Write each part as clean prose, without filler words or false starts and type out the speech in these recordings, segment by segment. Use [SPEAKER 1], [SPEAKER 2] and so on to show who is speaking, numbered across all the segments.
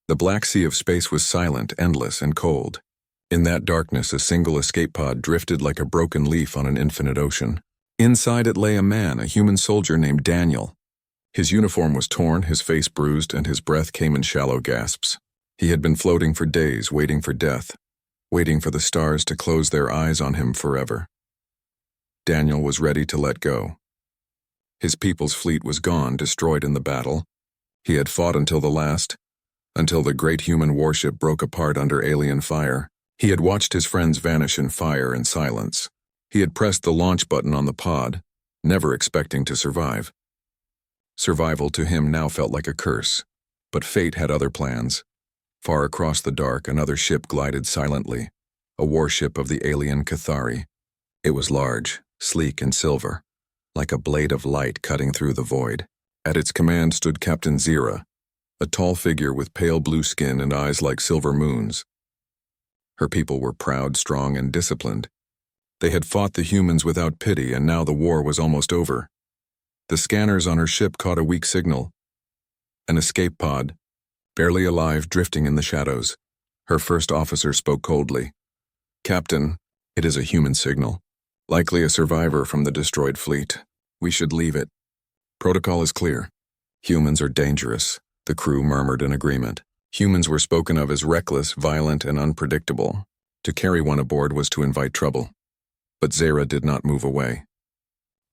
[SPEAKER 1] The black sea of space was silent, endless, and cold. In that darkness, a single escape pod drifted like a broken leaf on an infinite ocean. Inside it lay a man, a human soldier named Daniel. His uniform was torn, his face bruised, and his breath came in shallow gasps. He had been floating for days, waiting for death, waiting for the stars to close their eyes on him forever. Daniel was ready to let go. His people's fleet was gone, destroyed in the battle. He had fought until the last, until the great human warship broke apart under alien fire. He had watched his friends vanish in fire and silence. He had pressed the launch button on the pod, never expecting to survive. Survival to him now felt like a curse, but fate had other plans. Far across the dark, another ship glided silently, a warship of the alien Cathari. It was large, sleek and silver, like a blade of light cutting through the void. At its command stood Captain Zira, a tall figure with pale blue skin and eyes like silver moons. Her people were proud, strong, and disciplined. They had fought the humans without pity, and now the war was almost over. The scanners on her ship caught a weak signal. An escape pod, barely alive, drifting in the shadows. Her first officer spoke coldly. "Captain, it is a human signal. Likely a survivor from the destroyed fleet. We should leave it. Protocol is clear. Humans are dangerous," the crew murmured in agreement. Humans were spoken of as reckless, violent, and unpredictable. To carry one aboard was to invite trouble. But Zara did not move away.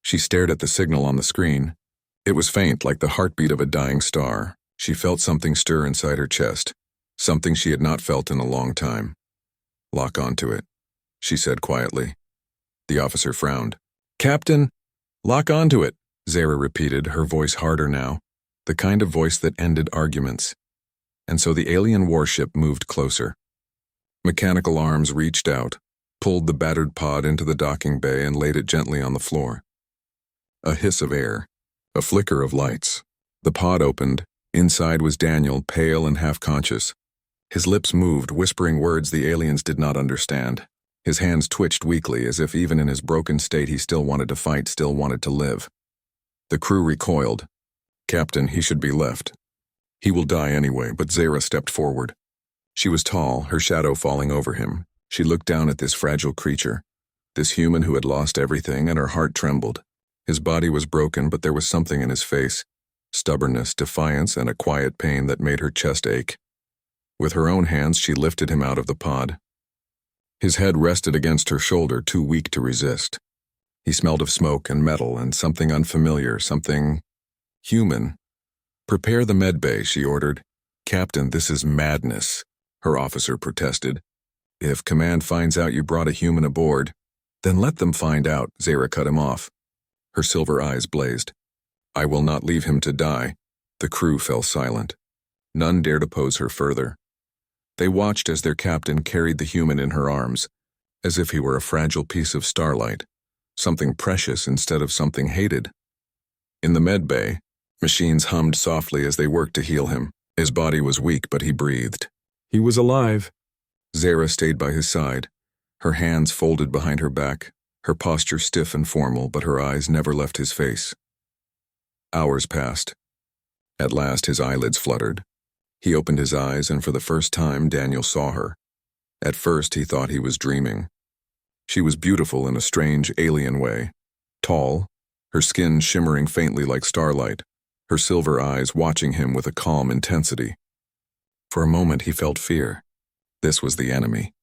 [SPEAKER 1] She stared at the signal on the screen. It was faint, like the heartbeat of a dying star. She felt something stir inside her chest, something she had not felt in a long time. "Lock onto it," she said quietly. The officer frowned. "Captain, lock onto it," Zara repeated, her voice harder now, the kind of voice that ended arguments. And so the alien warship moved closer. Mechanical arms reached out, pulled the battered pod into the docking bay and laid it gently on the floor. A hiss of air, a flicker of lights. The pod opened. Inside was Daniel, pale and half-conscious. His lips moved, whispering words the aliens did not understand. His hands twitched weakly, as if even in his broken state he still wanted to fight, still wanted to live. The crew recoiled. "Captain, he should be left. He will die anyway," but Zara stepped forward. She was tall, her shadow falling over him. She looked down at this fragile creature, this human who had lost everything, and her heart trembled. His body was broken, but there was something in his face, stubbornness, defiance, and a quiet pain that made her chest ache. With her own hands, she lifted him out of the pod. His head rested against her shoulder, too weak to resist. He smelled of smoke and metal and something unfamiliar, something human. "Prepare the med bay," she ordered. "Captain, this is madness," her officer protested. "If command finds out you brought a human aboard, then let them find out," Zara cut him off. Her silver eyes blazed. "I will not leave him to die." The crew fell silent. None dared oppose her further. They watched as their captain carried the human in her arms, as if he were a fragile piece of starlight, something precious instead of something hated. In the med bay, machines hummed softly as they worked to heal him. His body was weak, but he breathed. He was alive. Zara stayed by his side, her hands folded behind her back, her posture stiff and formal, but her eyes never left his face. Hours passed. At last his eyelids fluttered. He opened his eyes, and for the first time Daniel saw her. At first he thought he was dreaming. She was beautiful in a strange, alien way. Tall, her skin shimmering faintly like starlight, her silver eyes watching him with a calm intensity. For a moment he felt fear. This was the enemy,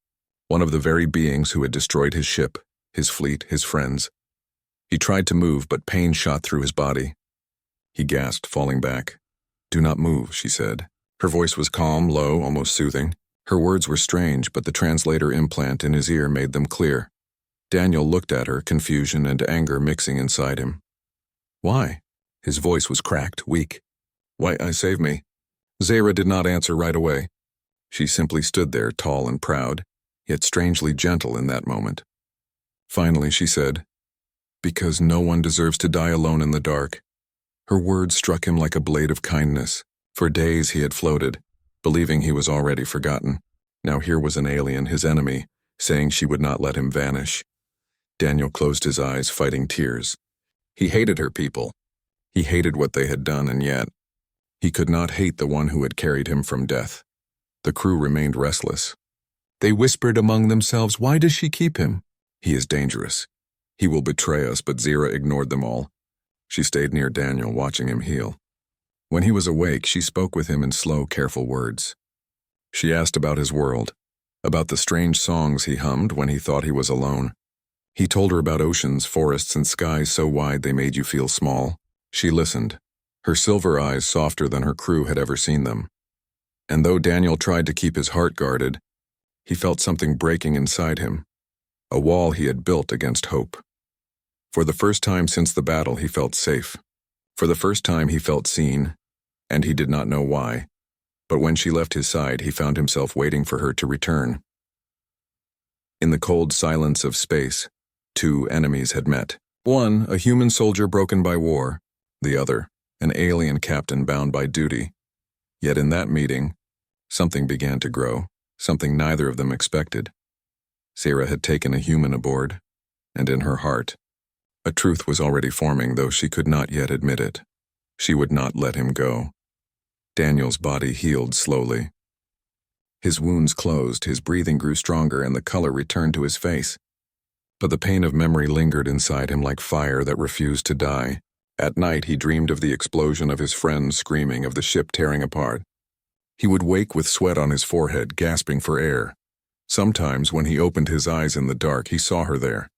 [SPEAKER 1] one of the very beings who had destroyed his ship, his fleet, his friends. He tried to move, but pain shot through his body. He gasped, falling back. "Do not move," she said. Her voice was calm, low, almost soothing. Her words were strange, but the translator implant in his ear made them clear. Daniel looked at her, confusion and anger mixing inside him. "Why?" His voice was cracked, weak. "Why, save me." Zara did not answer right away. She simply stood there, tall and proud, yet strangely gentle in that moment. Finally she said, "Because no one deserves to die alone in the dark." Her words struck him like a blade of kindness. For days he had floated, believing he was already forgotten. Now here was an alien, his enemy, saying she would not let him vanish. Daniel closed his eyes, fighting tears. He hated her people. He hated what they had done, and yet he could not hate the one who had carried him from death. The crew remained restless. They whispered among themselves, "Why does she keep him? He is dangerous. He will betray us," but Zira ignored them all. She stayed near Daniel, watching him heal. When he was awake, she spoke with him in slow, careful words. She asked about his world, about the strange songs he hummed when he thought he was alone. He told her about oceans, forests, and skies so wide they made you feel small. She listened, her silver eyes softer than her crew had ever seen them. And though Daniel tried to keep his heart guarded, he felt something breaking inside him, a wall he had built against hope. For the first time since the battle, he felt safe. For the first time, he felt seen, and he did not know why. But when she left his side, he found himself waiting for her to return. In the cold silence of space, two enemies had met. One, a human soldier broken by war. The other, an alien captain bound by duty. Yet in that meeting, something began to grow, something neither of them expected. Zira had taken a human aboard, and in her heart, a truth was already forming, though she could not yet admit it. She would not let him go. Daniel's body healed slowly. His wounds closed, his breathing grew stronger, and the color returned to his face. But the pain of memory lingered inside him like fire that refused to die. At night, he dreamed of the explosion, of his friends screaming, of the ship tearing apart. He would wake with sweat on his forehead, gasping for air. Sometimes, when he opened his eyes in the dark, he saw her there,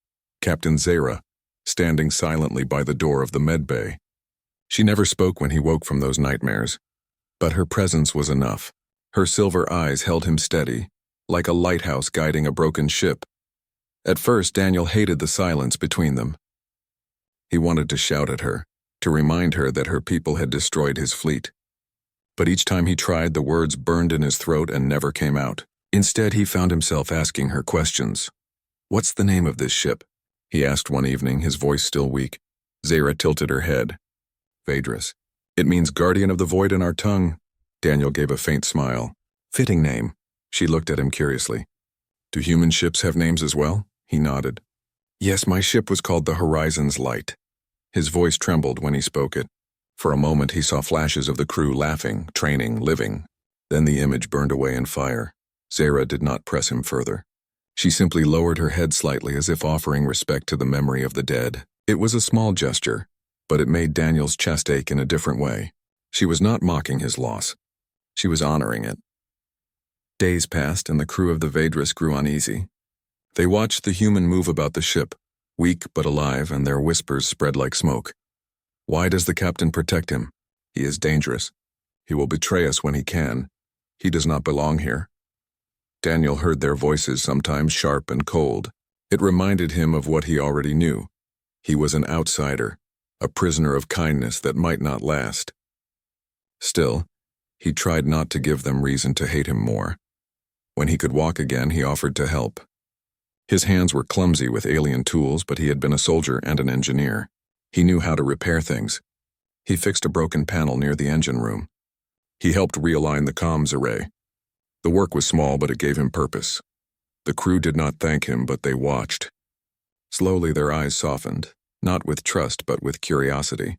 [SPEAKER 1] Captain Zira, standing silently by the door of the med bay. She never spoke when he woke from those nightmares, but her presence was enough. Her silver eyes held him steady, like a lighthouse guiding a broken ship. At first, Daniel hated the silence between them. He wanted to shout at her, to remind her that her people had destroyed his fleet. But each time he tried, the words burned in his throat and never came out. Instead, he found himself asking her questions. "What's the name of this ship?" he asked one evening, his voice still weak. Zira tilted her head. "Vedris. It means guardian of the void in our tongue." Daniel gave a faint smile. "Fitting name." She looked at him curiously. "Do human ships have names as well?" He nodded. "Yes, my ship was called the Horizon's Light." His voice trembled when he spoke it. For a moment he saw flashes of the crew laughing, training, living. Then the image burned away in fire. Zira did not press him further. She simply lowered her head slightly, as if offering respect to the memory of the dead. It was a small gesture, but it made Daniel's chest ache in a different way. She was not mocking his loss. She was honoring it. Days passed, and the crew of the Vedris grew uneasy. They watched the human move about the ship, weak but alive, and their whispers spread like smoke. "Why does the captain protect him? He is dangerous. He will betray us when he can. He does not belong here." Daniel heard their voices, sometimes sharp and cold. It reminded him of what he already knew. He was an outsider, a prisoner of kindness that might not last. Still, he tried not to give them reason to hate him more. When he could walk again, he offered to help. His hands were clumsy with alien tools, but he had been a soldier and an engineer. He knew how to repair things. He fixed a broken panel near the engine room. He helped realign the comms array. The work was small, but it gave him purpose. The crew did not thank him, but they watched. Slowly their eyes softened, not with trust, but with curiosity.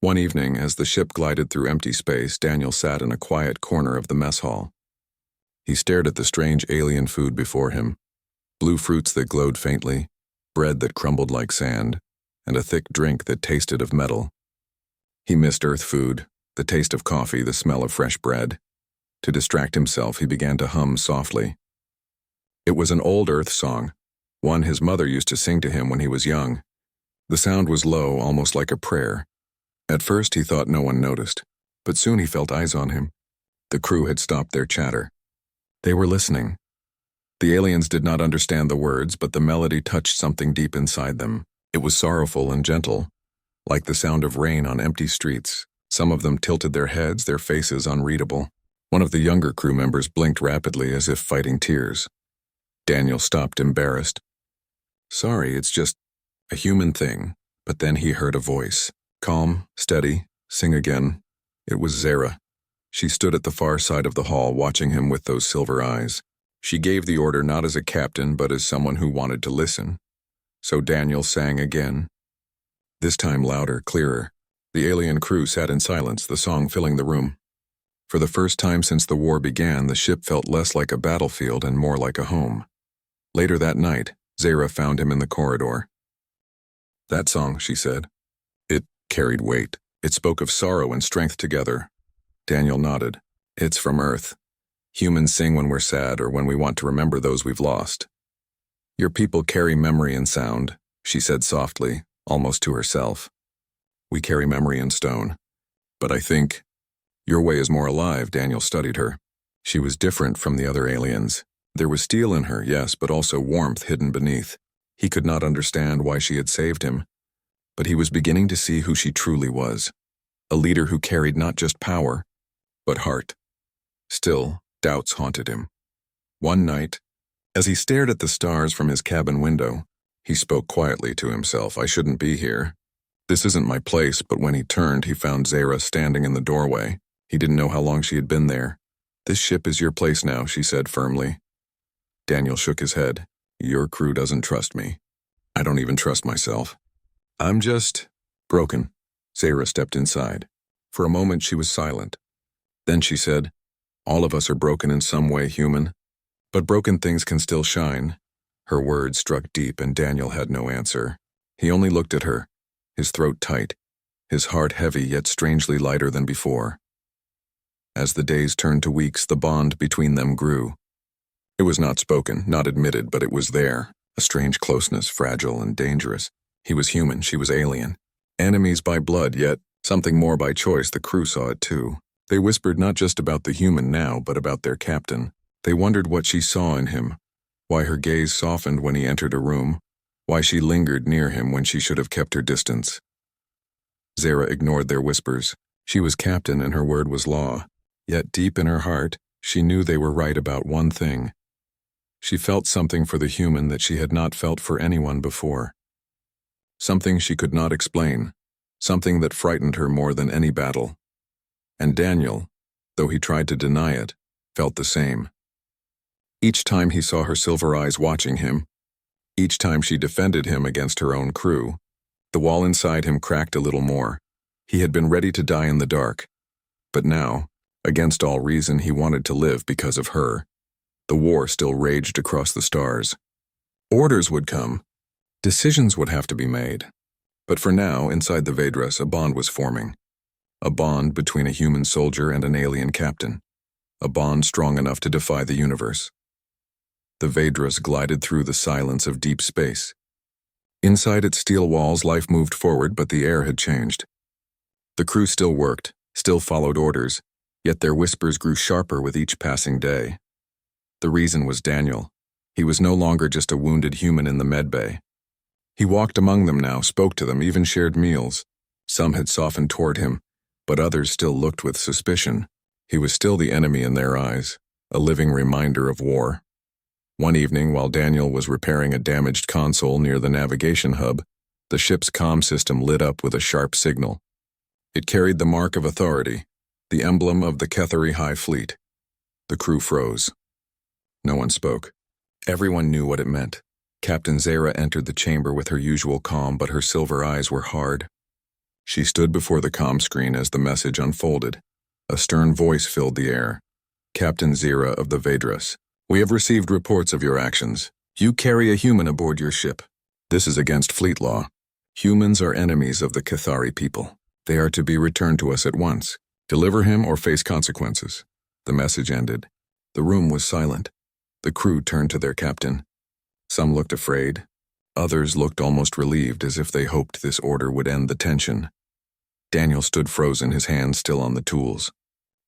[SPEAKER 1] One evening, as the ship glided through empty space, Daniel sat in a quiet corner of the mess hall. He stared at the strange alien food before him, blue fruits that glowed faintly, bread that crumbled like sand, and a thick drink that tasted of metal. He missed Earth food, the taste of coffee, the smell of fresh bread. To distract himself, he began to hum softly. It was an old Earth song, one his mother used to sing to him when he was young. The sound was low, almost like a prayer. At first he thought no one noticed, but soon he felt eyes on him. The crew had stopped their chatter. They were listening. The aliens did not understand the words, but the melody touched something deep inside them. It was sorrowful and gentle, like the sound of rain on empty streets. Some of them tilted their heads, their faces unreadable. One of the younger crew members blinked rapidly, as if fighting tears. Daniel stopped, embarrassed. "Sorry, it's just a human thing." But then he heard a voice. Calm, steady, sing again. It was Zira. She stood at the far side of the hall, watching him with those silver eyes. She gave the order not as a captain, but as someone who wanted to listen. So Daniel sang again. This time louder, clearer. The alien crew sat in silence, the song filling the room. For the first time since the war began, the ship felt less like a battlefield and more like a home. Later that night, Zara found him in the corridor. "That song," she said. It carried weight. It spoke of sorrow and strength together. Daniel nodded. "It's from Earth. Humans sing when we're sad or when we want to remember those we've lost." "Your people carry memory in sound," she said softly, almost to herself. "We carry memory in stone. But I think your way is more alive." Daniel studied her. She was different from the other aliens. There was steel in her, yes, but also warmth hidden beneath. He could not understand why she had saved him, but he was beginning to see who she truly was. A leader who carried not just power, but heart. Still, doubts haunted him. One night, as he stared at the stars from his cabin window, he spoke quietly to himself. "I shouldn't be here. This isn't my place." But when he turned, he found Zara standing in the doorway. He didn't know how long she had been there. "This ship is your place now," she said firmly. Daniel shook his head. "Your crew doesn't trust me. I don't even trust myself. I'm just broken." Zara stepped inside. For a moment she was silent. Then she said, "All of us are broken in some way, human. But broken things can still shine." Her words struck deep, and Daniel had no answer. He only looked at her, his throat tight, his heart heavy yet strangely lighter than before. As the days turned to weeks, the bond between them grew. It was not spoken, not admitted, but it was there, a strange closeness, fragile and dangerous. He was human, she was alien. Enemies by blood, yet something more by choice. The crew saw it too. They whispered not just about the human now, but about their captain. They wondered what she saw in him, why her gaze softened when he entered a room, why she lingered near him when she should have kept her distance. Zara ignored their whispers. She was captain and her word was law. Yet deep in her heart, she knew they were right about one thing. She felt something for the human that she had not felt for anyone before. Something she could not explain, something that frightened her more than any battle. And Daniel, though he tried to deny it, felt the same. Each time he saw her silver eyes watching him, each time she defended him against her own crew, the wall inside him cracked a little more. He had been ready to die in the dark. But now, against all reason, he wanted to live because of her. The war still raged across the stars. Orders would come. Decisions would have to be made. But for now, inside the Vedras, a bond was forming. A bond between a human soldier and an alien captain. A bond strong enough to defy the universe. The Vedras glided through the silence of deep space. Inside its steel walls, life moved forward, but the air had changed. The crew still worked, still followed orders, yet their whispers grew sharper with each passing day. The reason was Daniel. He was no longer just a wounded human in the medbay. He walked among them now, spoke to them, even shared meals. Some had softened toward him, but others still looked with suspicion. He was still the enemy in their eyes, a living reminder of war. One evening, while Daniel was repairing a damaged console near the navigation hub, the ship's comm system lit up with a sharp signal. It carried the mark of authority, the emblem of the Kethari High Fleet. The crew froze. No one spoke. Everyone knew what it meant. Captain Zara entered the chamber with her usual calm, but her silver eyes were hard. She stood before the comm screen as the message unfolded. A stern voice filled the air. "Captain Zara of the Vedras, we have received reports of your actions. You carry a human aboard your ship. This is against fleet law. Humans are enemies of the Kethari people. They are to be returned to us at once. Deliver him or face consequences." The message ended. The room was silent. The crew turned to their captain. Some looked afraid. Others looked almost relieved, as if they hoped this order would end the tension. Daniel stood frozen, his hands still on the tools.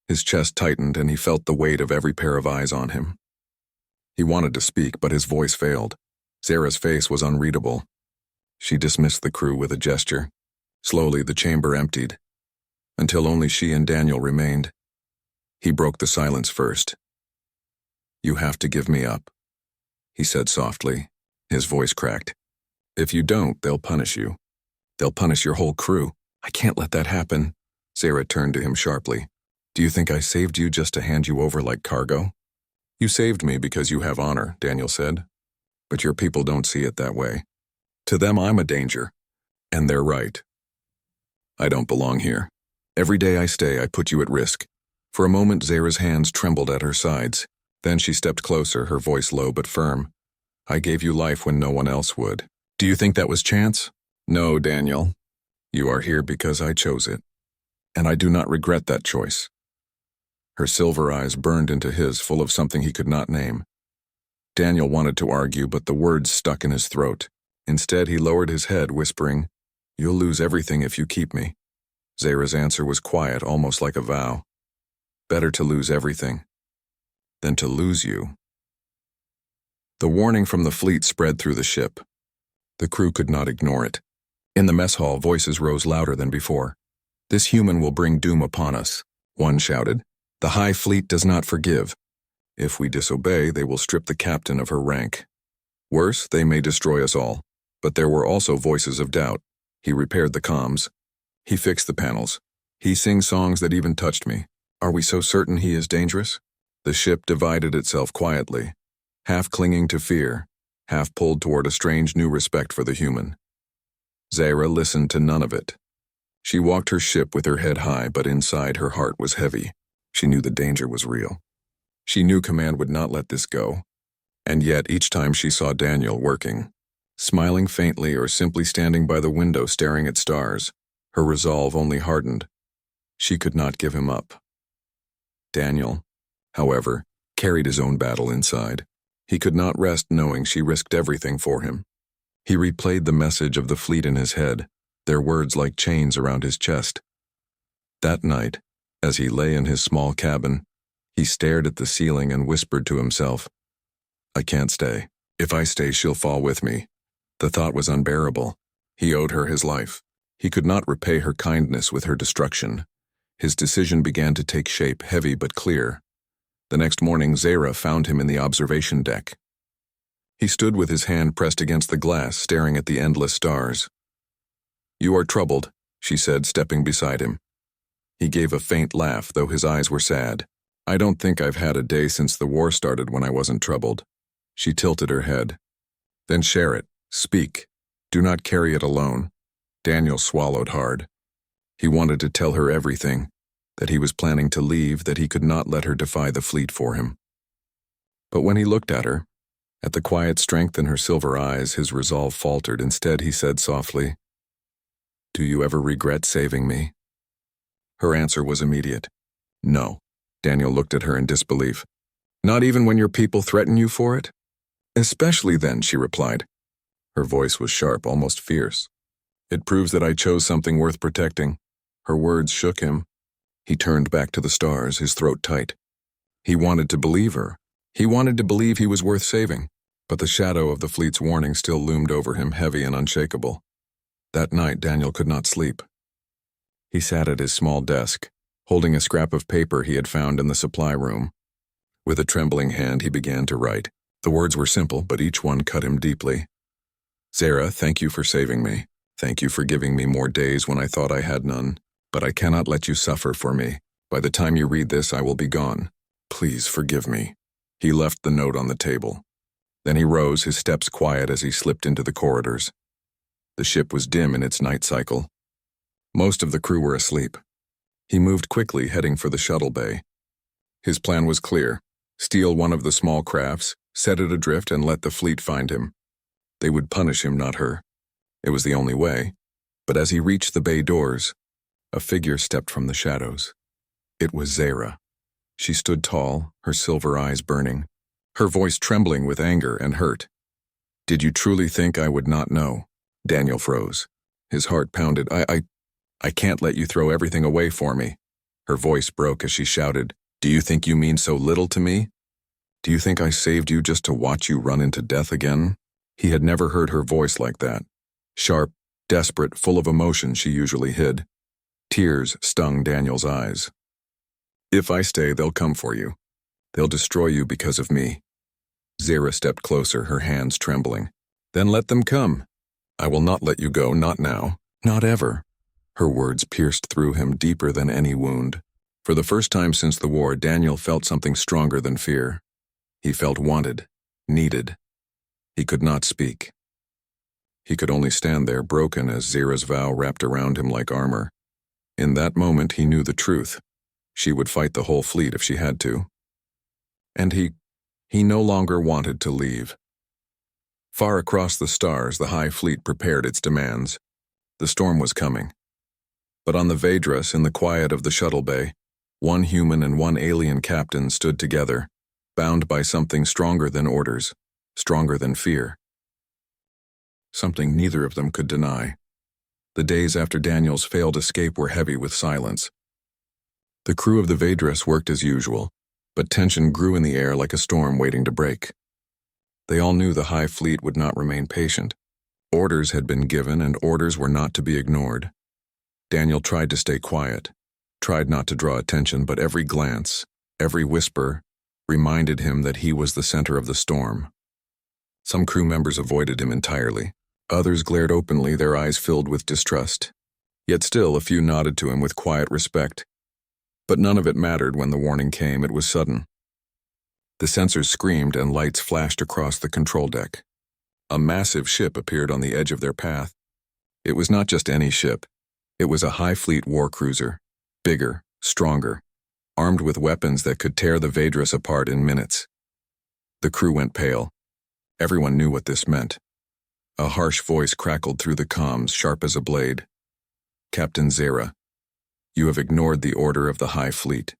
[SPEAKER 1] His chest tightened, and he felt the weight of every pair of eyes on him. He wanted to speak, but his voice failed. Zara's face was unreadable. She dismissed the crew with a gesture. Slowly, the chamber emptied, until only she and Daniel remained. He broke the silence first. "You have to give me up," he said softly. His voice cracked. "If you don't, they'll punish you. They'll punish your whole crew. I can't let that happen." Zara turned to him sharply. "Do you think I saved you just to hand you over like cargo?" "You saved me because you have honor," Daniel said. "But your people don't see it that way. To them, I'm a danger. And they're right. I don't belong here. Every day I stay, I put you at risk. For a moment, Zara's hands trembled at her sides. Then she stepped closer, her voice low but firm. I gave you life when no one else would. Do you think that was chance? No, Daniel. You are here because I chose it. And I do not regret that choice. Her silver eyes burned into his, full of something he could not name. Daniel wanted to argue, but the words stuck in his throat. Instead, he lowered his head, whispering, You'll lose everything if you keep me. Zara's answer was quiet, almost like a vow. Better to lose everything than to lose you. The warning from the fleet spread through the ship. The crew could not ignore it. In the mess hall, voices rose louder than before. This human will bring doom upon us, one shouted. The High Fleet does not forgive. If we disobey, they will strip the captain of her rank. Worse, they may destroy us all. But there were also voices of doubt. He repaired the comms. He fixed the panels. He sings songs that even touched me. Are we so certain he is dangerous? The ship divided itself quietly, half clinging to fear, half pulled toward a strange new respect for the human. Zara listened to none of it. She walked her ship with her head high, but inside her heart was heavy. She knew the danger was real. She knew command would not let this go. And yet, each time she saw Daniel working, smiling faintly or simply standing by the window staring at stars, her resolve only hardened. She could not give him up. Daniel, however, carried his own battle inside. He could not rest knowing she risked everything for him. He replayed the message of the fleet in his head, their words like chains around his chest. That night, as he lay in his small cabin, he stared at the ceiling and whispered to himself, I can't stay. If I stay, she'll fall with me. The thought was unbearable. He owed her his life. He could not repay her kindness with her destruction. His decision began to take shape, heavy but clear. The next morning, Zara found him in the observation deck. He stood with his hand pressed against the glass, staring at the endless stars. You are troubled, she said, stepping beside him. He gave a faint laugh, though his eyes were sad. I don't think I've had a day since the war started when I wasn't troubled. She tilted her head. Then share it. Speak. Do not carry it alone. Daniel swallowed hard. He wanted to tell her everything, that he was planning to leave, that he could not let her defy the fleet for him. But when he looked at her, at the quiet strength in her silver eyes, his resolve faltered. Instead, he said softly, Do you ever regret saving me? Her answer was immediate. No. Daniel looked at her in disbelief. Not even when your people threaten you for it? Especially then, she replied. Her voice was sharp, almost fierce. It proves that I chose something worth protecting. Her words shook him. He turned back to the stars, his throat tight. He wanted to believe her. He wanted to believe he was worth saving. But the shadow of the fleet's warning still loomed over him, heavy and unshakable. That night, Daniel could not sleep. He sat at his small desk, holding a scrap of paper he had found in the supply room. With a trembling hand, he began to write. The words were simple, but each one cut him deeply. Zara, thank you for saving me. Thank you for giving me more days when I thought I had none. But I cannot let you suffer for me. By the time you read this, I will be gone. Please forgive me. He left the note on the table. Then he rose, his steps quiet as he slipped into the corridors. The ship was dim in its night cycle. Most of the crew were asleep. He moved quickly, heading for the shuttle bay. His plan was clear. Steal one of the small crafts, set it adrift, and let the fleet find him. They would punish him, not her. It was the only way. But as he reached the bay doors, a figure stepped from the shadows. It was Zara. She stood tall, her silver eyes burning, her voice trembling with anger and hurt. Did you truly think I would not know? Daniel froze. His heart pounded. I can't let you throw everything away for me. Her voice broke as she shouted, Do you think you mean so little to me? Do you think I saved you just to watch you run into death again? He had never heard her voice like that. Sharp, desperate, full of emotion she usually hid. Tears stung Daniel's eyes. If I stay, they'll come for you. They'll destroy you because of me. Zara stepped closer, her hands trembling. Then let them come. I will not let you go, not now, not ever. Her words pierced through him deeper than any wound. For the first time since the war, Daniel felt something stronger than fear. He felt wanted, needed. He could not speak. He could only stand there, broken as Zara's vow wrapped around him like armor. In that moment, he knew the truth. She would fight the whole fleet if she had to. And he no longer wanted to leave. Far across the stars, the High Fleet prepared its demands. The storm was coming. But on the Vedras, in the quiet of the shuttle bay, one human and one alien captain stood together, bound by something stronger than orders, stronger than fear. Something neither of them could deny. The days after Daniel's failed escape were heavy with silence. The crew of the Vedras worked as usual, but tension grew in the air like a storm waiting to break. They all knew the High Fleet would not remain patient. Orders had been given, and orders were not to be ignored. Daniel tried to stay quiet, tried not to draw attention, but every glance, every whisper, reminded him that he was the center of the storm. Some crew members avoided him entirely. Others glared openly, their eyes filled with distrust. Yet still, a few nodded to him with quiet respect. But none of it mattered when the warning came. It was sudden. The sensors screamed and lights flashed across the control deck. A massive ship appeared on the edge of their path. It was not just any ship. It was a High Fleet war cruiser, bigger, stronger, armed with weapons that could tear the Vedras apart in minutes. The crew went pale. Everyone knew what this meant. A harsh voice crackled through the comms, sharp as a blade. "Captain Zera, you have ignored the order of the High Fleet.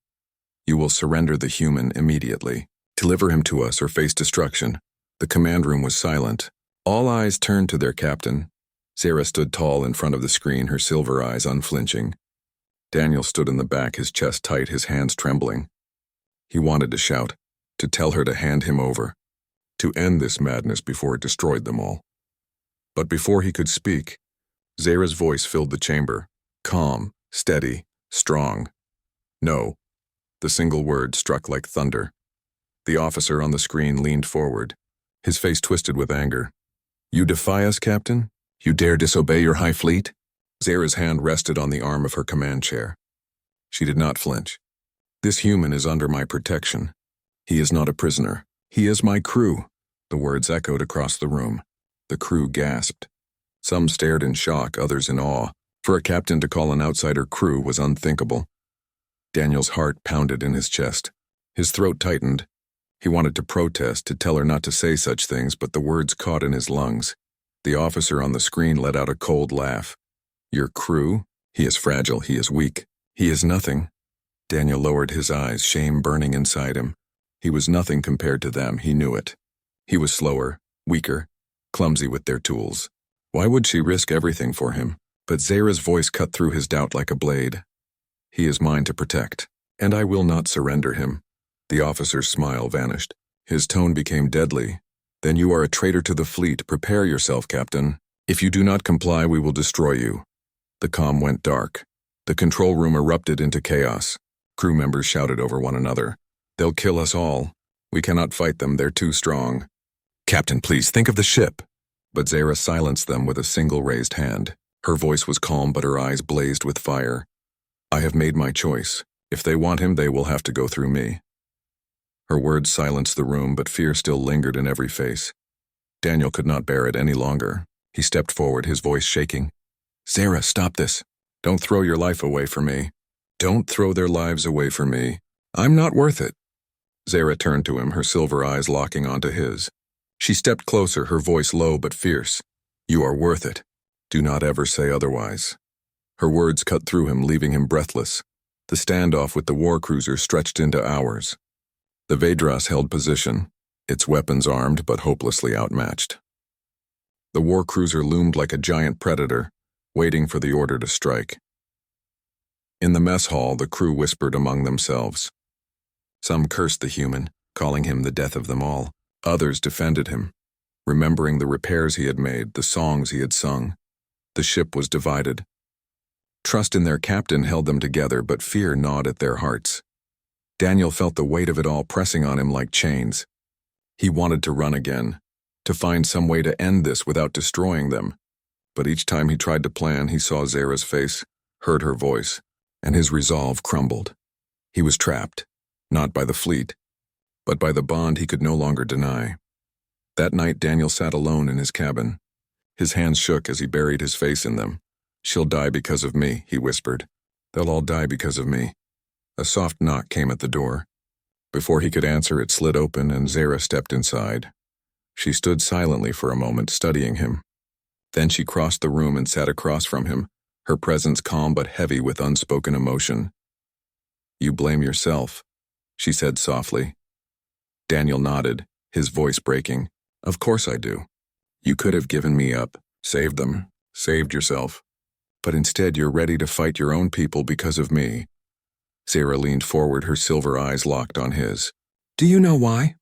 [SPEAKER 1] You will surrender the human immediately. Deliver him to us or face destruction." The command room was silent. All eyes turned to their captain. Zera stood tall in front of the screen, her silver eyes unflinching. Daniel stood in the back, his chest tight, his hands trembling. He wanted to shout, to tell her to hand him over, to end this madness before it destroyed them all. But before he could speak, Zera's voice filled the chamber, calm, steady, strong. "No." The single word struck like thunder. The officer on the screen leaned forward, his face twisted with anger. "You defy us, Captain? You dare disobey your High Fleet?" Zera's hand rested on the arm of her command chair. She did not flinch. "This human is under my protection. He is not a prisoner. He is my crew." The words echoed across the room. The crew gasped. Some stared in shock, others in awe. For a captain to call an outsider crew was unthinkable. Daniel's heart pounded in his chest. His throat tightened. He wanted to protest, to tell her not to say such things, but the words caught in his lungs. The officer on the screen let out a cold laugh. "Your crew? He is fragile, he is weak. He is nothing." Daniel lowered his eyes, shame burning inside him. He was nothing compared to them, he knew it. He was slower, weaker, clumsy with their tools. Why would she risk everything for him? But Zera's voice cut through his doubt like a blade. "He is mine to protect, and I will not surrender him." The officer's smile vanished. His tone became deadly. "Then you are a traitor to the fleet. Prepare yourself, Captain. If you do not comply, we will destroy you." The comm went dark. The control room erupted into chaos. Crew members shouted over one another. "They'll kill us all. We cannot fight them, they're too strong." "Captain, please, think of the ship." But Zera silenced them with a single raised hand. Her voice was calm, but her eyes blazed with fire. "I have made my choice. If they want him, they will have to go through me." Her words silenced the room, but fear still lingered in every face. Daniel could not bear it any longer. He stepped forward, his voice shaking. "Zera, stop this. Don't throw your life away for me. Don't throw their lives away for me. I'm not worth it." Zera turned to him, her silver eyes locking onto his. She stepped closer, her voice low but fierce. "You are worth it. Do not ever say otherwise." Her words cut through him, leaving him breathless. The standoff with the war cruiser stretched into hours. The Vedras held position, its weapons armed but hopelessly outmatched. The war cruiser loomed like a giant predator, waiting for the order to strike. In the mess hall, the crew whispered among themselves. Some cursed the human, calling him the death of them all. Others defended him, remembering the repairs he had made, the songs he had sung. The ship was divided. Trust in their captain held them together, but fear gnawed at their hearts. Daniel felt the weight of it all pressing on him like chains. He wanted to run again, to find some way to end this without destroying them. But each time he tried to plan, he saw Zera's face, heard her voice, and his resolve crumbled. He was trapped, not by the fleet, but by the bond he could no longer deny. That night, Daniel sat alone in his cabin. His hands shook as he buried his face in them. "She'll die because of me," he whispered. "They'll all die because of me." A soft knock came at the door. Before he could answer, it slid open and Zara stepped inside. She stood silently for a moment, studying him. Then she crossed the room and sat across from him, her presence calm but heavy with unspoken emotion. "You blame yourself," she said softly. Daniel nodded, his voice breaking. "Of course I do. You could have given me up, saved them, saved yourself. But instead you're ready to fight your own people because of me." Zara leaned forward, her silver eyes locked on his. "Do you know why?"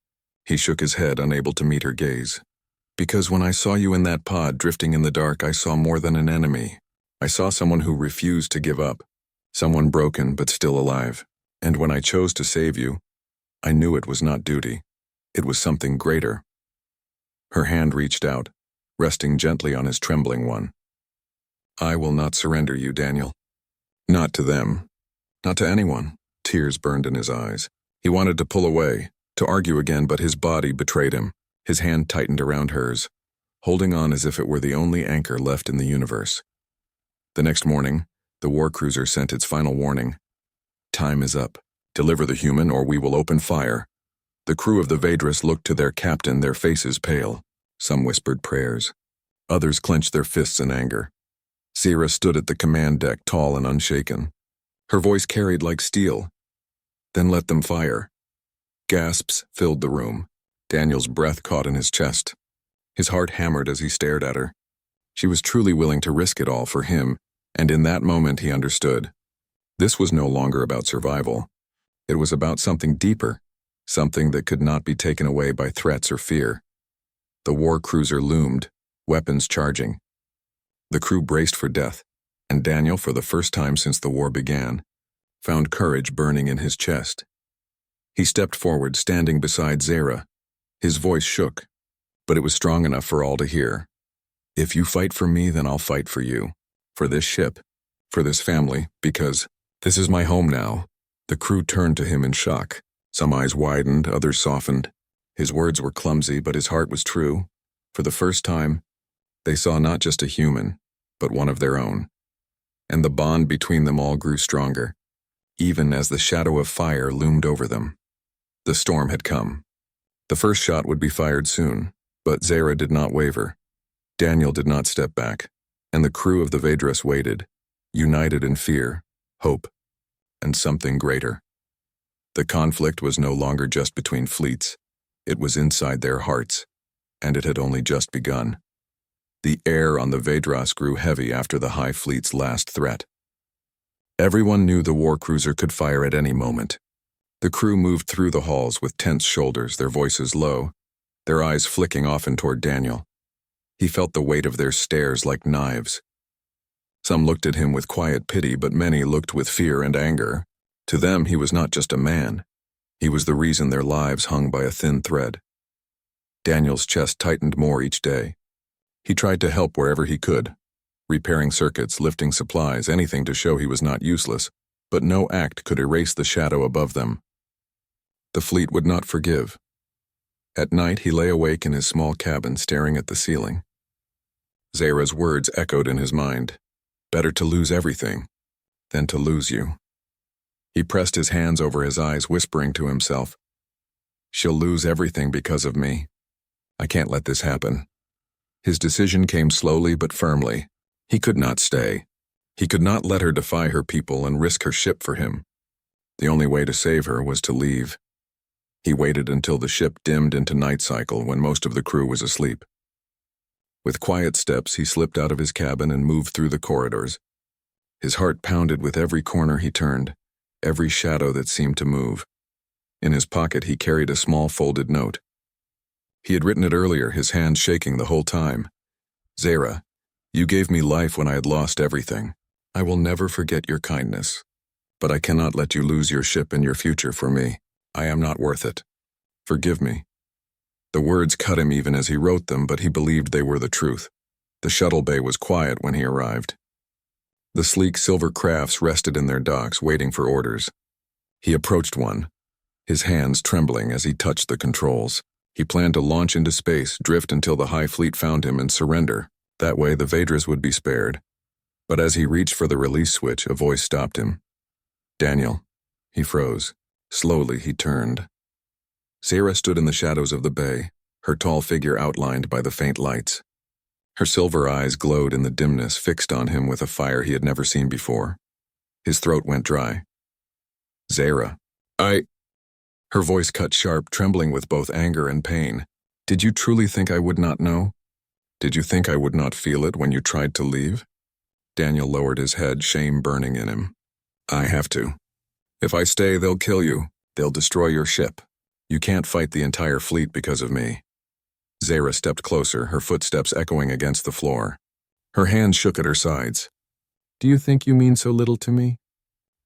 [SPEAKER 1] He shook his head, unable to meet her gaze. "Because when I saw you in that pod drifting in the dark, I saw more than an enemy. I saw someone who refused to give up, someone broken but still alive. And when I chose to save you, I knew it was not duty. It was something greater." Her hand reached out, resting gently on his trembling one. "I will not surrender you, Daniel. Not to them. Not to anyone." Tears burned in his eyes. He wanted to pull away, to argue again, but his body betrayed him. His hand tightened around hers, holding on as if it were the only anchor left in the universe. The next morning, the war cruiser sent its final warning. "Time is up. Deliver the human or we will open fire." The crew of the Vedras looked to their captain, their faces pale. Some whispered prayers. Others clenched their fists in anger. Zara stood at the command deck, tall and unshaken. Her voice carried like steel. "Then let them fire." Gasps filled the room. Daniel's breath caught in his chest. His heart hammered as he stared at her. She was truly willing to risk it all for him, and in that moment he understood. This was no longer about survival. It was about something deeper, something that could not be taken away by threats or fear. The war cruiser loomed, weapons charging. The crew braced for death, and Daniel, for the first time since the war began, found courage burning in his chest. He stepped forward, standing beside Zara. His voice shook, but it was strong enough for all to hear. "If you fight for me, then I'll fight for you. For this ship, for this family, because this is my home now." The crew turned to him in shock. Some eyes widened, others softened. His words were clumsy, but his heart was true. For the first time, they saw not just a human, but one of their own. And the bond between them all grew stronger, even as the shadow of fire loomed over them. The storm had come. The first shot would be fired soon, but Zara did not waver. Daniel did not step back, and the crew of the Vedras waited, united in fear, hope, and something greater. The conflict was no longer just between fleets. It was inside their hearts, and it had only just begun. The air on the Vedras grew heavy after the High Fleet's last threat. Everyone knew the war cruiser could fire at any moment. The crew moved through the halls with tense shoulders, their voices low, their eyes flicking often toward Daniel. He felt the weight of their stares like knives. Some looked at him with quiet pity, but many looked with fear and anger. To them, he was not just a man. He was the reason their lives hung by a thin thread. Daniel's chest tightened more each day. He tried to help wherever he could, repairing circuits, lifting supplies, anything to show he was not useless, but no act could erase the shadow above them. The fleet would not forgive. At night, he lay awake in his small cabin, staring at the ceiling. Zara's words echoed in his mind. "Better to lose everything than to lose you." He pressed his hands over his eyes, whispering to himself, "She'll lose everything because of me. I can't let this happen." His decision came slowly but firmly. He could not stay. He could not let her defy her people and risk her ship for him. The only way to save her was to leave. He waited until the ship dimmed into night cycle when most of the crew was asleep. With quiet steps, he slipped out of his cabin and moved through the corridors. His heart pounded with every corner he turned, every shadow that seemed to move. In his pocket, he carried a small folded note. He had written it earlier, his hand shaking the whole time. "Zara, you gave me life when I had lost everything. I will never forget your kindness. But I cannot let you lose your ship and your future for me. I am not worth it. Forgive me." The words cut him even as he wrote them, but he believed they were the truth. The shuttle bay was quiet when he arrived. The sleek silver crafts rested in their docks, waiting for orders. He approached one, his hands trembling as he touched the controls. He planned to launch into space, drift until the High Fleet found him, and surrender. That way the Vedras would be spared. But as he reached for the release switch, a voice stopped him. "Daniel, He froze. Slowly, he turned. Zara stood in the shadows of the bay, her tall figure outlined by the faint lights. Her silver eyes glowed in the dimness, fixed on him with a fire he had never seen before. His throat went dry. Zara. Her voice cut sharp, trembling with both anger and pain. Did you truly think I would not know? Did you think I would not feel it when you tried to leave? Daniel lowered his head, shame burning in him. I have to. If I stay, they'll kill you. They'll destroy your ship. You can't fight the entire fleet because of me. Zara stepped closer, her footsteps echoing against the floor. Her hands shook at her sides. Do you think you mean so little to me?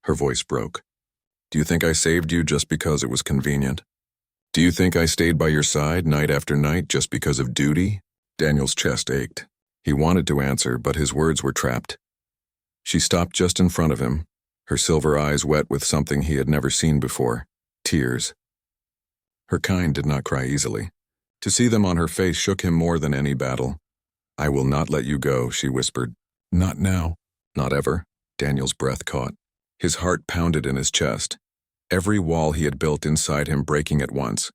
[SPEAKER 1] Her voice broke. Do you think I saved you just because it was convenient? Do you think I stayed by your side night after night just because of duty? Daniel's chest ached. He wanted to answer, but his words were trapped. She stopped just in front of him, her silver eyes wet with something he had never seen before, tears. Her kind did not cry easily. To see them on her face shook him more than any battle. I will not let you go, she whispered. Not now. Not ever. Daniel's breath caught. His heart pounded in his chest, every wall he had built inside him breaking at once.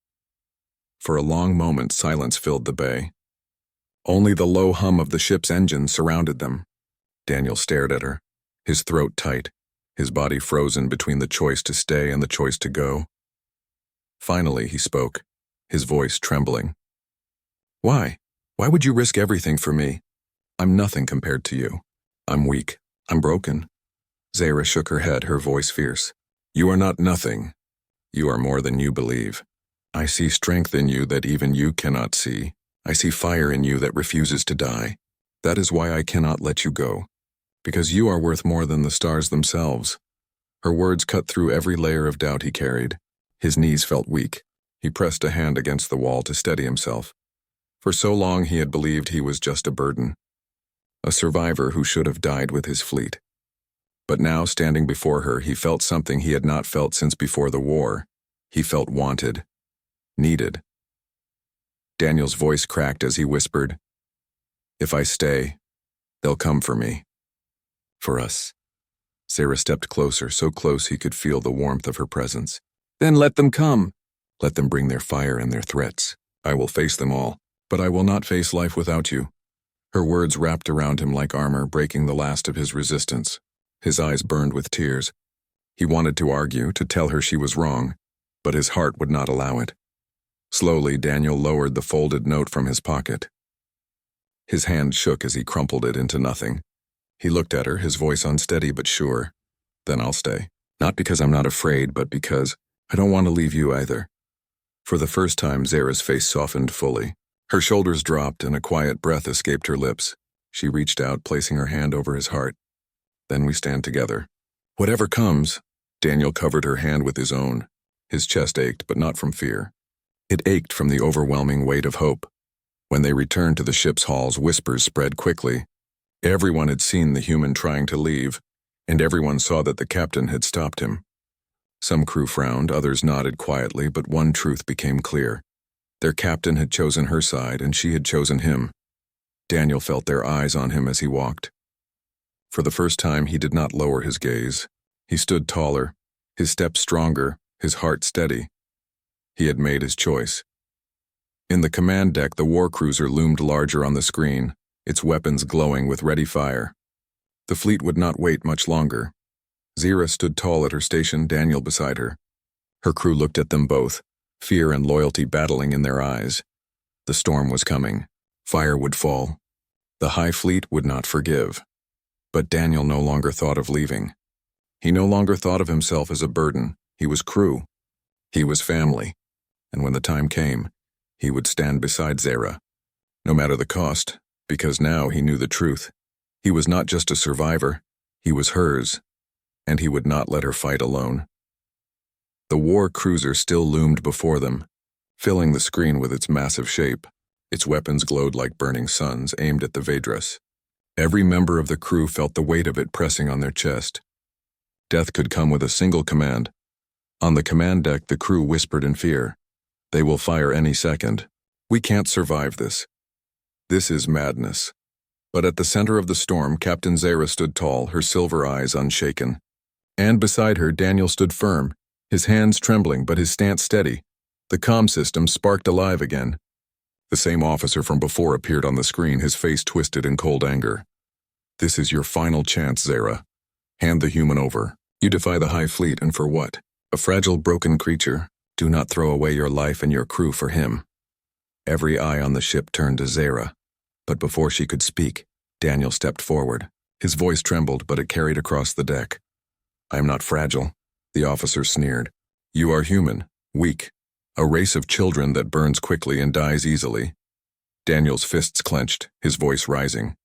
[SPEAKER 1] For a long moment, silence filled the bay. Only the low hum of the ship's engine surrounded them. Daniel stared at her, his throat tight, his body frozen between the choice to stay and the choice to go. Finally, he spoke, his voice trembling. Why? Why would you risk everything for me? I'm nothing compared to you. I'm weak. I'm broken. Zara shook her head, her voice fierce. You are not nothing. You are more than you believe. I see strength in you that even you cannot see. I see fire in you that refuses to die. That is why I cannot let you go. Because you are worth more than the stars themselves. Her words cut through every layer of doubt he carried. His knees felt weak. He pressed a hand against the wall to steady himself. For so long he had believed he was just a burden. A survivor who should have died with his fleet. But now, standing before her, he felt something he had not felt since before the war. He felt wanted. Needed. Daniel's voice cracked as he whispered, If I stay, they'll come for me. For us. Zara stepped closer, so close he could feel the warmth of her presence. Then let them come. Let them bring their fire and their threats. I will face them all, but I will not face life without you. Her words wrapped around him like armor, breaking the last of his resistance. His eyes burned with tears. He wanted to argue, to tell her she was wrong, but his heart would not allow it. Slowly, Daniel lowered the folded note from his pocket. His hand shook as he crumpled it into nothing. He looked at her, his voice unsteady but sure. Then I'll stay. Not because I'm not afraid, but because I don't want to leave you either. For the first time, Zara's face softened fully. Her shoulders dropped and a quiet breath escaped her lips. She reached out, placing her hand over his heart. Then we stand together. Whatever comes, Daniel covered her hand with his own. His chest ached, but not from fear. It ached from the overwhelming weight of hope. When they returned to the ship's halls, whispers spread quickly. Everyone had seen the human trying to leave, and everyone saw that the captain had stopped him. Some crew frowned, others nodded quietly, but one truth became clear. Their captain had chosen her side, and she had chosen him. Daniel felt their eyes on him as he walked. For the first time, he did not lower his gaze. He stood taller, his steps stronger, his heart steady. He had made his choice. In the command deck, the war cruiser loomed larger on the screen, its weapons glowing with ready fire. The fleet would not wait much longer. Zara stood tall at her station, Daniel beside her. Her crew looked at them both, fear and loyalty battling in their eyes. The storm was coming. Fire would fall. The High Fleet would not forgive. But Daniel no longer thought of leaving. He no longer thought of himself as a burden. He was crew. He was family. And when the time came, he would stand beside Zara. No matter the cost, because now he knew the truth. He was not just a survivor. He was hers. And he would not let her fight alone. The war cruiser still loomed before them, filling the screen with its massive shape. Its weapons glowed like burning suns aimed at the Vedras. Every member of the crew felt the weight of it pressing on their chest. Death could come with a single command. On the command deck, the crew whispered in fear. They will fire any second. We can't survive this. This is madness. But at the center of the storm, Captain Zara stood tall, her silver eyes unshaken. And beside her, Daniel stood firm, his hands trembling but his stance steady. The comm system sparked alive again. The same officer from before appeared on the screen, his face twisted in cold anger. "This is your final chance, Zara. Hand the human over. You defy the High Fleet, and for what? A fragile, broken creature. Do not throw away your life and your crew for him." Every eye on the ship turned to Zara, but before she could speak, Daniel stepped forward. His voice trembled, but it carried across the deck. "I am not fragile," the officer sneered. "You are human, weak, a race of children that burns quickly and dies easily." Daniel's fists clenched, his voice rising.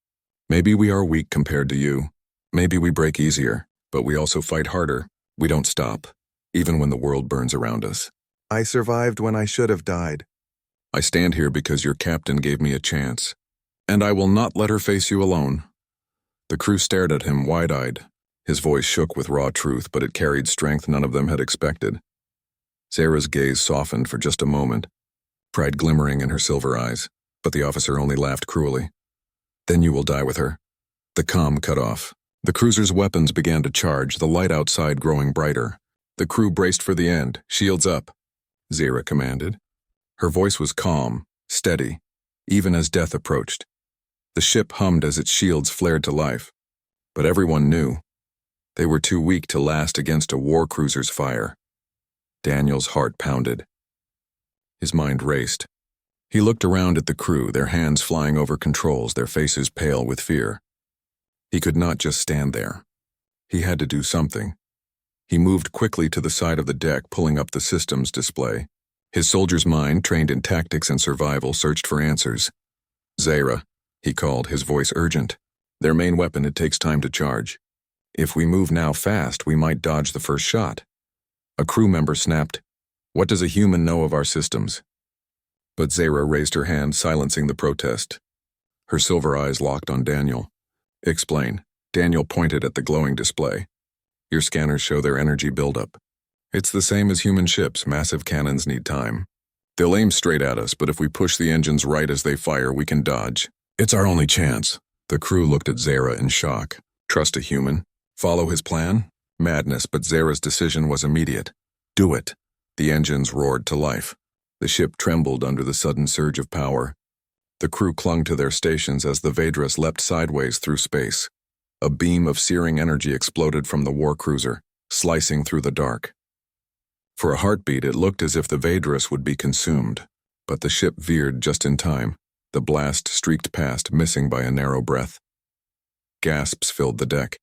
[SPEAKER 1] "Maybe we are weak compared to you. Maybe we break easier, but we also fight harder. We don't stop, even when the world burns around us." "I survived when I should have died." "I stand here because your captain gave me a chance, and I will not let her face you alone." The crew stared at him wide-eyed. His voice shook with raw truth, but it carried strength none of them had expected. Zara's gaze softened for just a moment, pride glimmering in her silver eyes, but the officer only laughed cruelly. "Then you will die with her." The comm cut off. The cruiser's weapons began to charge, the light outside growing brighter. The crew braced for the end. "Shields up," Zara commanded. Her voice was calm, steady, even as death approached. The ship hummed as its shields flared to life, but everyone knew they were too weak to last against a war cruiser's fire. Daniel's heart pounded. His mind raced. He looked around at the crew, their hands flying over controls, their faces pale with fear. He could not just stand there. He had to do something. He moved quickly to the side of the deck, pulling up the systems display. His soldier's mind, trained in tactics and survival, searched for answers. "Zara," he called, his voice urgent. "Their main weapon, it takes time to charge. If we move now fast, we might dodge the first shot." A crew member snapped, "What does a human know of our systems?" But Zara raised her hand, silencing the protest. Her silver eyes locked on Daniel. "Explain." Daniel pointed at the glowing display. "Your scanners show their energy buildup. It's the same as human ships. Massive cannons need time. They'll aim straight at us, but if we push the engines right as they fire, we can dodge. It's our only chance." The crew looked at Zara in shock. Trust a human? Follow his plan? Madness, but Zara's decision was immediate. Do it. The engines roared to life. The ship trembled under the sudden surge of power. The crew clung to their stations as the Vedras leapt sideways through space. A beam of searing energy exploded from the war cruiser, slicing through the dark. For a heartbeat, it looked as if the Vedras would be consumed, but the ship veered just in time. The blast streaked past, missing by a narrow breath. Gasps filled the deck.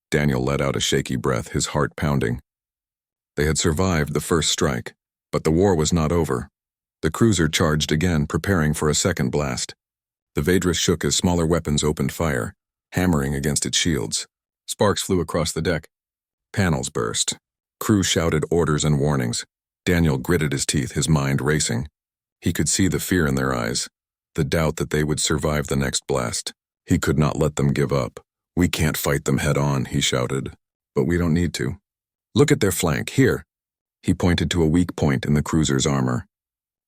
[SPEAKER 1] Daniel let out a shaky breath, his heart pounding. They had survived the first strike, but the war was not over. The cruiser charged again, preparing for a second blast. The Vedras shook as smaller weapons opened fire, hammering against its shields. Sparks flew across the deck. Panels burst. Crew shouted orders and warnings. Daniel gritted his teeth, his mind racing. He could see the fear in their eyes, the doubt that they would survive the next blast. He could not let them give up. "We can't fight them head on," he shouted. "But we don't need to. Look at their flank, here." He pointed to a weak point in the cruiser's armor.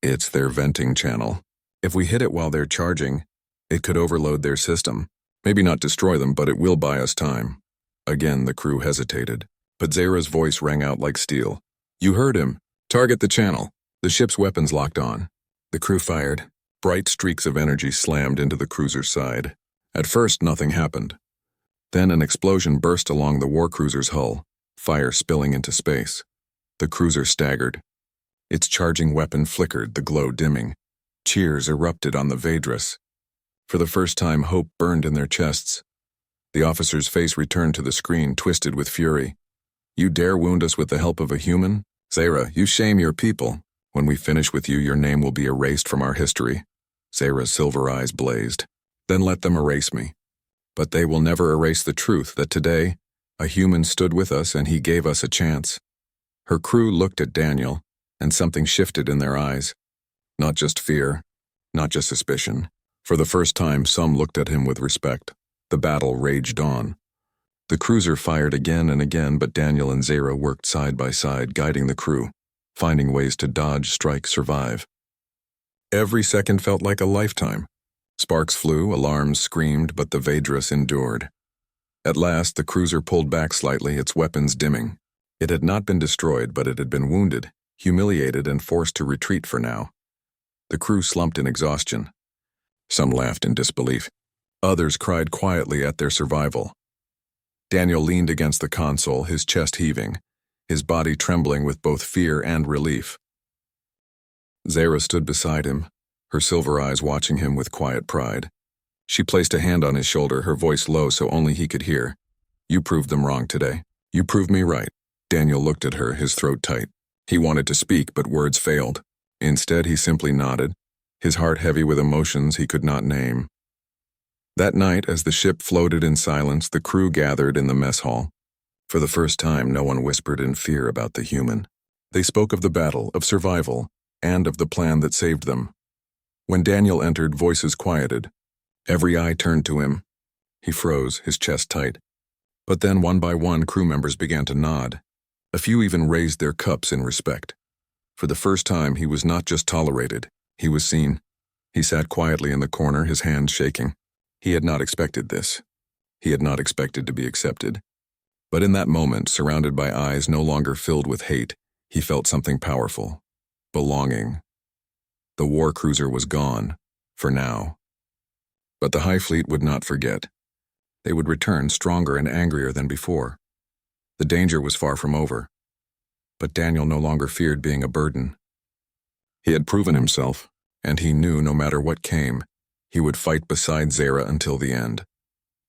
[SPEAKER 1] "It's their venting channel. If we hit it while they're charging, it could overload their system. Maybe not destroy them, but it will buy us time." Again, the crew hesitated, but Zara's voice rang out like steel. "You heard him. Target the channel." The ship's weapons locked on. The crew fired. Bright streaks of energy slammed into the cruiser's side. At first, nothing happened. Then an explosion burst along the war cruiser's hull, fire spilling into space. The cruiser staggered. Its charging weapon flickered, the glow dimming. Cheers erupted on the Vedras. For the first time, hope burned in their chests. The officer's face returned to the screen, twisted with fury. "You dare wound us with the help of a human? Zara, you shame your people. When we finish with you, your name will be erased from our history." Zara's silver eyes blazed. "Then let them erase me. But they will never erase the truth that today, a human stood with us and he gave us a chance." Her crew looked at Daniel, and something shifted in their eyes. Not just fear, not just suspicion. For the first time, some looked at him with respect. The battle raged on. The cruiser fired again and again, but Daniel and Zara worked side by side, guiding the crew, finding ways to dodge, strike, survive. Every second felt like a lifetime. Sparks flew, alarms screamed, but the Vedras endured. At last, the cruiser pulled back slightly, its weapons dimming. It had not been destroyed, but it had been wounded, humiliated, and forced to retreat for now. The crew slumped in exhaustion. Some laughed in disbelief. Others cried quietly at their survival. Daniel leaned against the console, his chest heaving, his body trembling with both fear and relief. Zara stood beside him, her silver eyes watching him with quiet pride. She placed a hand on his shoulder, her voice low so only he could hear. "You proved them wrong today. You proved me right." Daniel looked at her, his throat tight. He wanted to speak, but words failed. Instead, he simply nodded, his heart heavy with emotions he could not name. That night, as the ship floated in silence, the crew gathered in the mess hall. For the first time, no one whispered in fear about the human. They spoke of the battle, of survival, and of the plan that saved them. When Daniel entered, voices quieted. Every eye turned to him. He froze, his chest tight. But then, one by one, crew members began to nod. A few even raised their cups in respect. For the first time, he was not just tolerated, he was seen. He sat quietly in the corner, his hands shaking. He had not expected this. He had not expected to be accepted. But in that moment, surrounded by eyes no longer filled with hate, he felt something powerful. Belonging. The war cruiser was gone, for now. But the High Fleet would not forget. They would return stronger and angrier than before. The danger was far from over. But Daniel no longer feared being a burden. He had proven himself, and he knew no matter what came, he would fight beside Zara until the end.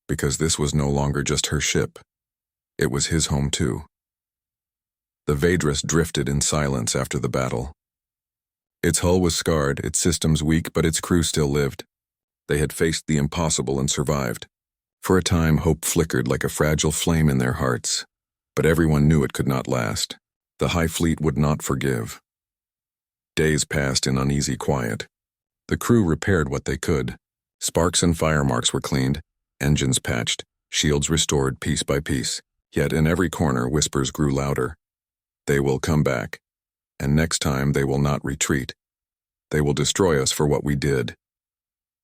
[SPEAKER 1] Because this was no longer just her ship. It was his home too. The Vedras drifted in silence after the battle. Its hull was scarred, its systems weak, but its crew still lived. They had faced the impossible and survived. For a time, hope flickered like a fragile flame in their hearts. But everyone knew it could not last. The High Fleet would not forgive. Days passed in uneasy quiet. The crew repaired what they could. Sparks and fire marks were cleaned, engines patched, shields restored piece by piece. Yet in every corner, whispers grew louder. They will come back. And next time, they will not retreat. They will destroy us for what we did.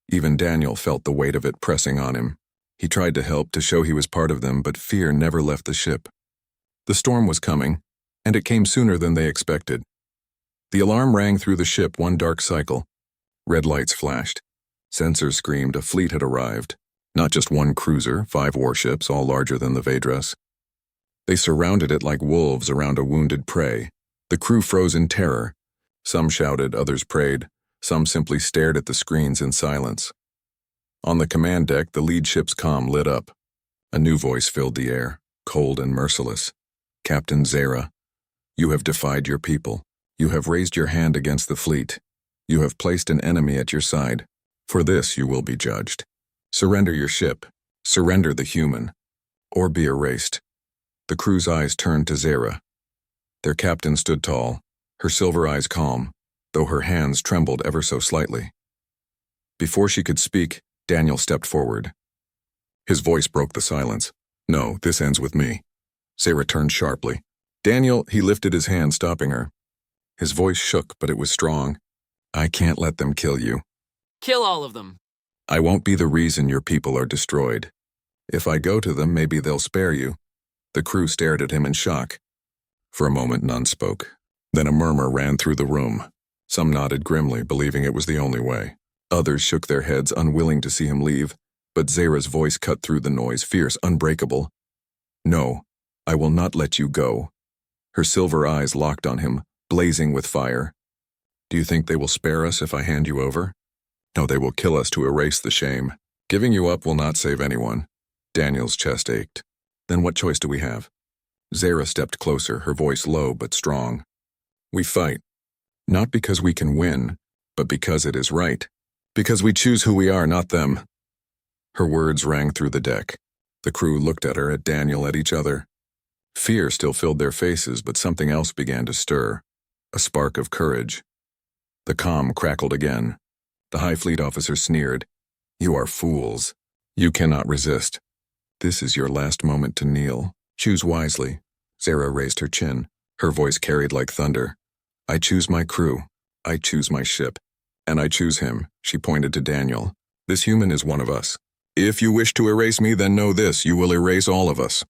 [SPEAKER 1] Even Daniel felt the weight of it pressing on him. He tried to help, to show he was part of them, but fear never left the ship. The storm was coming, and it came sooner than they expected. The alarm rang through the ship one dark cycle. Red lights flashed. Sensors screamed a fleet had arrived. Not just one cruiser, 5 warships, all larger than the Vedras. They surrounded it like wolves around a wounded prey. The crew froze in terror. Some shouted, others prayed. Some simply stared at the screens in silence. On the command deck, the lead ship's comm lit up. A new voice filled the air, cold and merciless. "Captain Zara, you have defied your people. You have raised your hand against the fleet. You have placed an enemy at your side. For this you will be judged. Surrender your ship. Surrender the human. Or be erased." The crew's eyes turned to Zara. Their captain stood tall, her silver eyes calm, though her hands trembled ever so slightly. Before she could speak, Daniel stepped forward. His voice broke the silence. "No, this ends with me." Zara turned sharply. "Daniel," he lifted his hand, stopping her. His voice shook, but it was strong. "I can't let them kill you.
[SPEAKER 2] Kill all of them."
[SPEAKER 1] I won't be the reason your people are destroyed. If I go to them, maybe they'll spare you." The crew stared at him in shock. For a moment, none spoke. Then a murmur ran through the room. Some nodded grimly, believing it was the only way. Others shook their heads, unwilling to see him leave. But Zara's voice cut through the noise, fierce, unbreakable. "No, I will not let you go." Her silver eyes locked on him, blazing with fire. "Do you think they will spare us if I hand you over?" "No, they will kill us to erase the shame. Giving you up will not save anyone." Daniel's chest ached. "Then what choice do we have?" Zara stepped closer, her voice low but strong. "We fight. Not because we can win, but because it is right. Because we choose who we are, not them." Her words rang through the deck. The crew looked at her, at Daniel, at each other. Fear still filled their faces, but something else began to stir. A spark of courage. The comm crackled again. The High Fleet officer sneered. "You are fools. You cannot resist. This is your last moment to kneel. Choose wisely." Zara raised her chin. Her voice carried like thunder. "I choose my crew. I choose my ship. And I choose him." She pointed to Daniel. "This human is one of us. If you wish to erase me, then know this, you will erase all of us.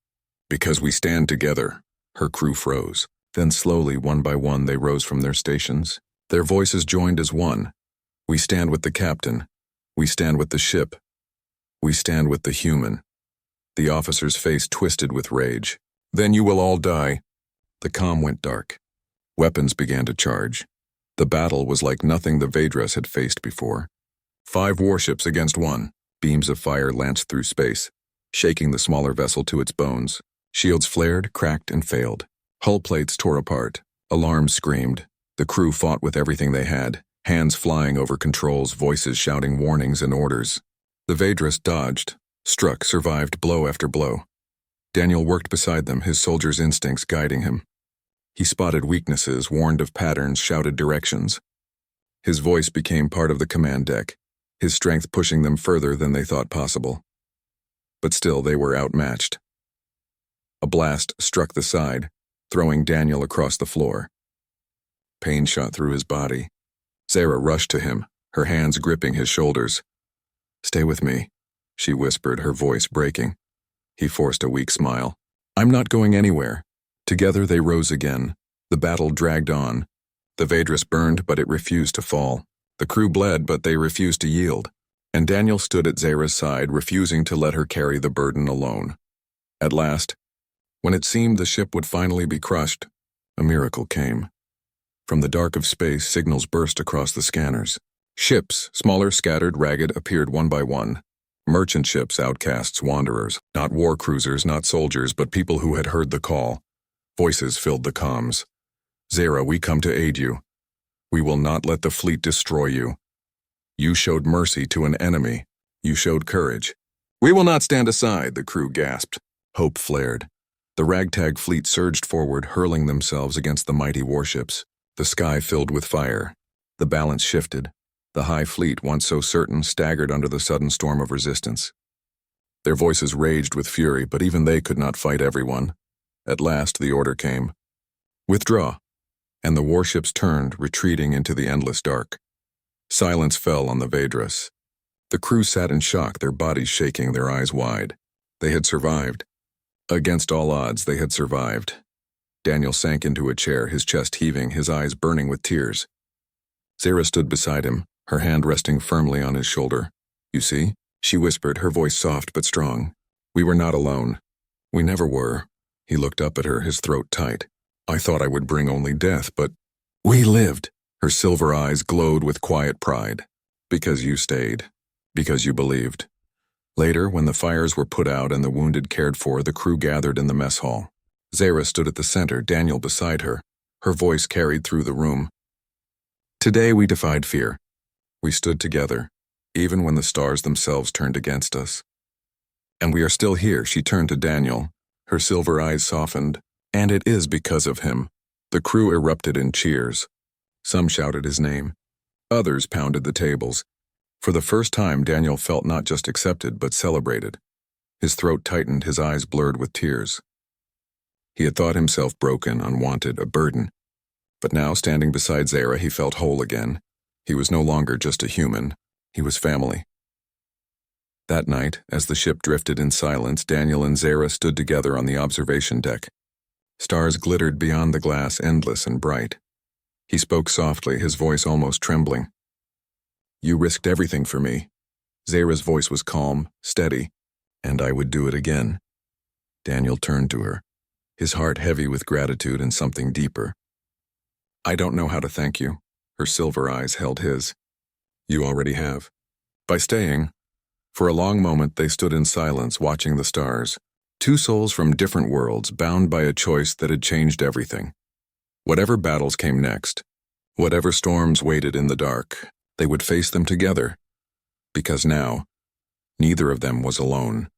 [SPEAKER 1] Because we stand together. Her crew froze. Then slowly, one by one, they rose from their stations. Their voices joined as one. We stand with the captain. We stand with the ship. We stand with the human. The officer's face twisted with rage. Then you will all die. The comm went dark. Weapons began to charge. The battle was like nothing the Vedras had faced before. 5 warships against 1. Beams of fire lanced through space, shaking the smaller vessel to its bones. Shields flared, cracked, and failed. Hull plates tore apart. Alarms screamed. The crew fought with everything they had, hands flying over controls, voices shouting warnings and orders. The Vedras dodged, struck, survived blow after blow. Daniel worked beside them, his soldier's instincts guiding him. He spotted weaknesses, warned of patterns, shouted directions. His voice became part of the command deck, his strength pushing them further than they thought possible. But still, they were outmatched. A blast struck the side, throwing Daniel across the floor. Pain shot through his body. Zara rushed to him, her hands gripping his shoulders. "Stay with me," she whispered, her voice breaking. He forced a weak smile. "I'm not going anywhere." Together they rose again. The battle dragged on. The Vedras burned, but it refused to fall. The crew bled, but they refused to yield. And Daniel stood at Zara's side, refusing to let her carry the burden alone. At last, when it seemed the ship would finally be crushed, a miracle came. From the dark of space, signals burst across the scanners. Ships, smaller, scattered, ragged, appeared one by one. Merchant ships, outcasts, wanderers, not war cruisers, not soldiers, but people who had heard the call. Voices filled the comms. "Zara, we come to aid you. We will not let the fleet destroy you. You showed mercy to an enemy. You showed courage." "We will not stand aside," the crew gasped. Hope flared. The ragtag fleet surged forward, hurling themselves against the mighty warships. The sky filled with fire. The balance shifted. The high fleet, once so certain, staggered under the sudden storm of resistance. Their voices raged with fury, but even they could not fight everyone. At last, the order came. "Withdraw." And the warships turned, retreating into the endless dark. Silence fell on the Vedras. The crew sat in shock, their bodies shaking, their eyes wide. They had survived. Against all odds, they had survived. Daniel sank into a chair, his chest heaving, his eyes burning with tears. Zara stood beside him, her hand resting firmly on his shoulder. "You see?" she whispered, her voice soft but strong. "We were not alone. We never were." He looked up at her, his throat tight. "I thought I would bring only death, but we lived." Her silver eyes glowed with quiet pride. "Because you stayed. Because you believed." Later, when the fires were put out and the wounded cared for, the crew gathered in the mess hall. Zara stood at the center, Daniel beside her. Her voice carried through the room. "Today we defied fear. We stood together, even when the stars themselves turned against us. And we are still here." She turned to Daniel. Her silver eyes softened. "And it is because of him." The crew erupted in cheers. Some shouted his name. Others pounded the tables. For the first time, Daniel felt not just accepted, but celebrated. His throat tightened, his eyes blurred with tears. He had thought himself broken, unwanted, a burden. But now, standing beside Zara, he felt whole again. He was no longer just a human. He was family. That night, as the ship drifted in silence, Daniel and Zara stood together on the observation deck. Stars glittered beyond the glass, endless and bright. He spoke softly, his voice almost trembling. "You risked everything for me." Zara's voice was calm, steady, "and I would do it again." Daniel turned to her, his heart heavy with gratitude and something deeper. "I don't know how to thank you." Her silver eyes held his. "You already have. By staying." For a long moment they stood in silence, watching the stars. Two souls from different worlds, bound by a choice that had changed everything. Whatever battles came next, whatever storms waited in the dark, they would face them together. Because now, neither of them was alone.